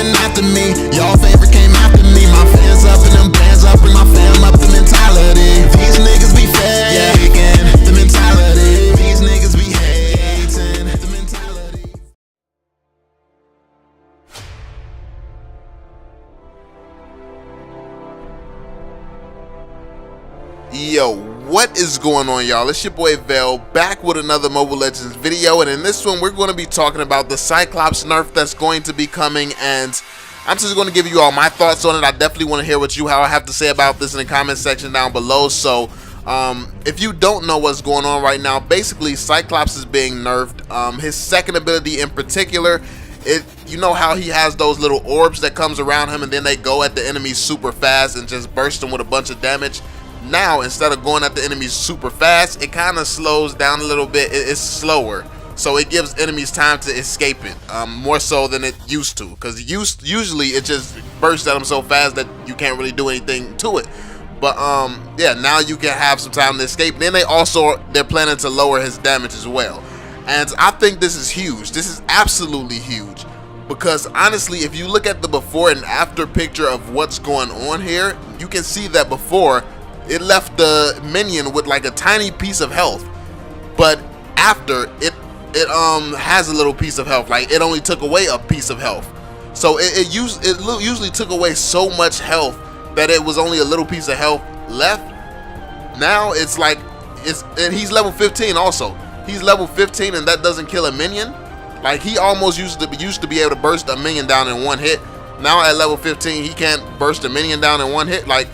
coming after me. Y'all favorite came after me. My fans up and them bands up, bring my fam up. The mentality, these niggas be faking. The mentality, these niggas be hating. The mentality. Yo, what is going on, y'all? It's your boy Vel, back with another Mobile Legends video, and in this one we're going to be talking about the Cyclops nerf that's going to be coming, and I'm just going to give you all my thoughts on it. I definitely want to hear what you have to say about this in the comment section down below. So if you don't know what's going on right now, basically Cyclops is being nerfed. His second ability in particular, you know how he has those little orbs that comes around him and then they go at the enemies super fast and just burst them with a bunch of damage. Now, instead of going at the enemies super fast, it kind of slows down a little bit. It's slower, so it gives enemies time to escape it, more so than it used to, because usually it just bursts at them so fast that you can't really do anything to it. But yeah, now you can have some time to escape. Then they're planning to lower his damage as well, and I think this is huge. This is absolutely huge, because honestly, if you look at the before and after picture of what's going on here, you can see that before it left the minion with like a tiny piece of health, but after it has a little piece of health. Like, it only took away a piece of health, so it usually took away so much health that it was only a little piece of health left. Now it's like and he's level 15 also. He's level 15 and that doesn't kill a minion. Like, he almost used to be able to burst a minion down in one hit. Now at level 15 he can't burst a minion down in one hit. Like,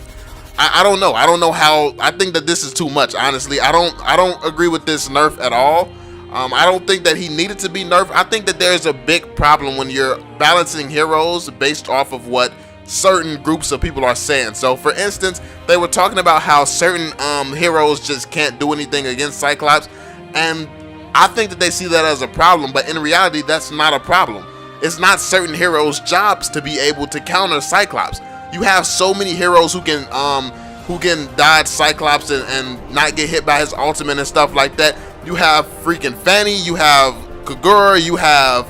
I don't know. I don't know how. I think that this is too much, honestly. I don't agree with this nerf at all. I don't think that he needed to be nerfed. I think that there's a big problem when you're balancing heroes based off of what certain groups of people are saying. So for instance, they were talking about how certain heroes just can't do anything against Cyclops, and I think that they see that as a problem, but in reality that's not a problem. It's not certain heroes' jobs to be able to counter Cyclops. You have so many heroes who can dodge Cyclops and not get hit by his ultimate and stuff like that. You have freaking Fanny, you have Kagura, you have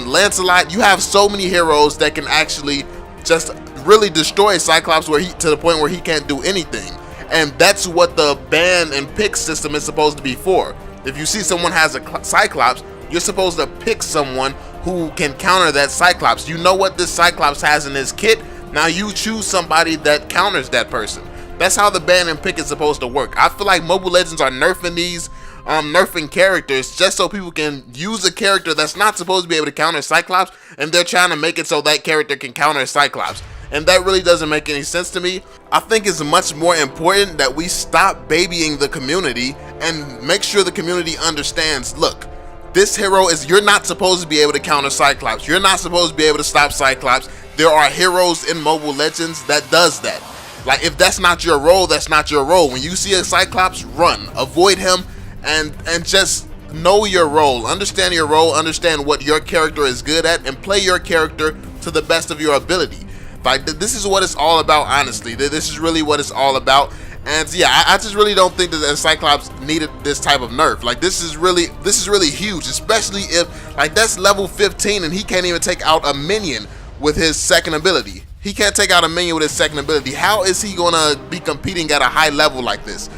Lancelot. You have so many heroes that can actually just really destroy Cyclops to the point where he can't do anything. And that's what the ban and pick system is supposed to be for. If you see someone has a Cyclops, you're supposed to pick someone who can counter that Cyclops. You know what this Cyclops has in his kit. Now you choose somebody that counters that person. That's how the ban and pick is supposed to work. I feel like Mobile Legends are nerfing these nerfing characters just so people can use a character that's not supposed to be able to counter Cyclops, and they're trying to make it so that character can counter Cyclops. And that really doesn't make any sense to me. I think it's much more important that we stop babying the community and make sure the community understands, look, this hero you're not supposed to be able to counter Cyclops. You're not supposed to be able to stop Cyclops. There are heroes in Mobile Legends that does that. Like, if that's not your role, that's not your role. When you see a Cyclops, run, avoid him, and just know your role. Understand your role, understand what your character is good at, and play your character to the best of your ability. Like, this is what it's all about, honestly. This is really what it's all about. And yeah, I just really don't think that the Cyclops needed this type of nerf. Like, this is really huge, especially if, like, that's level 15 and he can't even take out a minion with his second ability. He can't take out a minion with his second ability. How is he gonna be competing at a high level like this?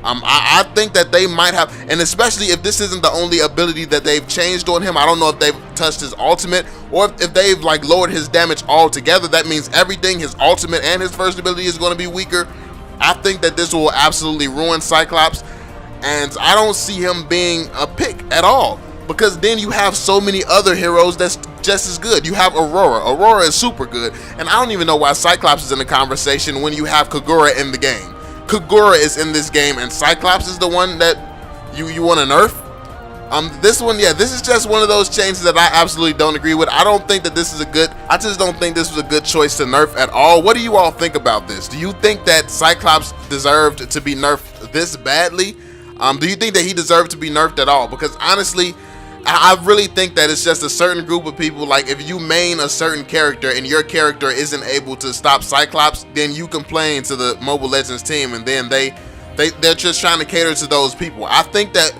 I think that they might have, and especially if this isn't the only ability that they've changed on him. I don't know if they've touched his ultimate or if they've like lowered his damage altogether. That means everything, his ultimate and his first ability, is going to be weaker. I think that this will absolutely ruin Cyclops, and I don't see him being a pick at all, because then you have so many other heroes that's just as good. You have Aurora. Aurora is super good, and I don't even know why Cyclops is in the conversation when you have Kagura in the game. Kagura is in this game, and Cyclops is the one that you want to nerf. This one, yeah, this is just one of those changes that I absolutely don't agree with. I don't think that this is I just don't think this was a good choice to nerf at all. What do you all think about this? Do you think that Cyclops deserved to be nerfed this badly? Do you think that he deserved to be nerfed at all? Because honestly, I really think that it's just a certain group of people. Like, if you main a certain character and your character isn't able to stop Cyclops, then you complain to the Mobile Legends team, and then they're just trying to cater to those people. I think that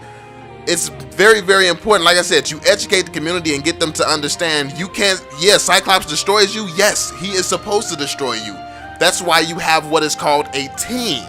it's very, very important. Like I said, you educate the community and get them to understand you can't. Yeah, Cyclops destroys you. Yes, he is supposed to destroy you. That's why you have what is called a team.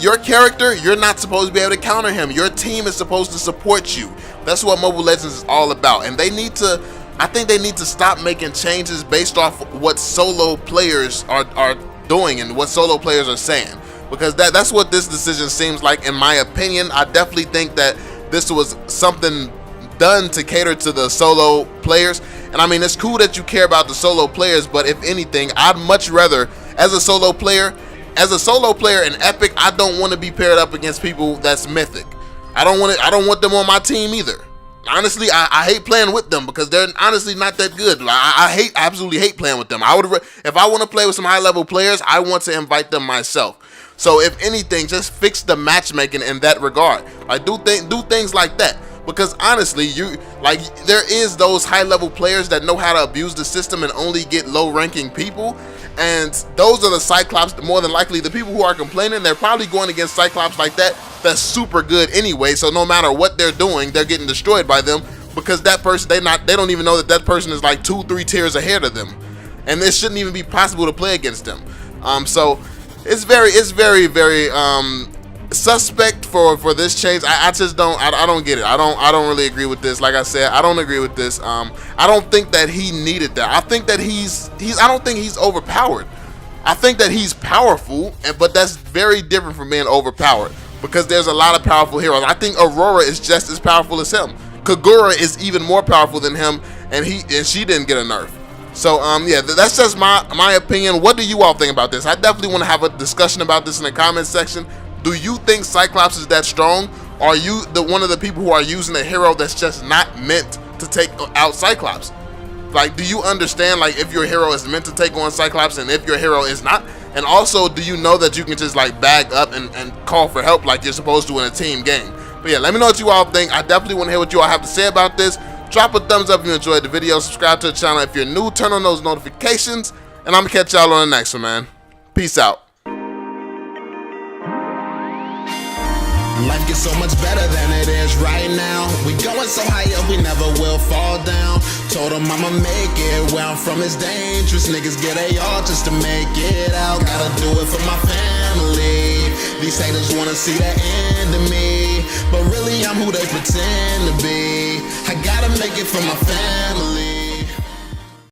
Your character, you're not supposed to be able to counter him. Your team is supposed to support you. That's what Mobile Legends is all about. And I think they need to stop making changes based off what solo players are doing and what solo players are saying. Because that's what this decision seems like, in my opinion. I definitely think that this was something done to cater to the solo players. And I mean, it's cool that you care about the solo players, but if anything, I'd much rather, as a solo player in Epic, I don't want to be paired up against people that's mythic. I don't want them on my team either. Honestly, I hate playing with them because they're honestly not that good. I absolutely hate playing with them. If I want to play with some high level players, I want to invite them myself. So if anything, just fix the matchmaking in that regard. Like do things like that. Because honestly, there is those high level players that know how to abuse the system and only get low ranking people. And those are the Cyclops. More than likely, the people who are complaining, they're probably going against Cyclops like that. That's super good anyway. So no matter what they're doing, they're getting destroyed by them because that person, they don't even know that person is like 2-3 tiers ahead of them, and it shouldn't even be possible to play against them. So it's very suspect for this change. I just don't get it. I don't really agree with this. Like I said, I don't agree with this. I don't think that he needed that. I think that I don't think he's overpowered. I think that he's powerful, but that's very different from being overpowered because there's a lot of powerful heroes. I think Aurora is just as powerful as him. Kagura is even more powerful than him, and she didn't get a nerf. So yeah, that's just my opinion. What do you all think about this? I definitely want to have a discussion about this in the comments section. Do you think Cyclops is that strong? Are you one of the people who are using a hero that's just not meant to take out Cyclops? Like, do you understand, like, if your hero is meant to take on Cyclops and if your hero is not? And also, do you know that you can just, like, bag up and call for help like you're supposed to in a team game? But yeah, let me know what you all think. I definitely want to hear what you all have to say about this. Drop a thumbs up if you enjoyed the video. Subscribe to the channel if you're new. Turn on those notifications. And I'm going to catch y'all on the next one, man. Peace out. Life gets so much better than it is right now. We going so high up, we never will fall down. Told him I'ma make it, where I'm from is dangerous. Niggas get all just to make it out. Gotta do it for my family. These haters wanna see the end of me, but really I'm who they pretend to be. I gotta make it for my family.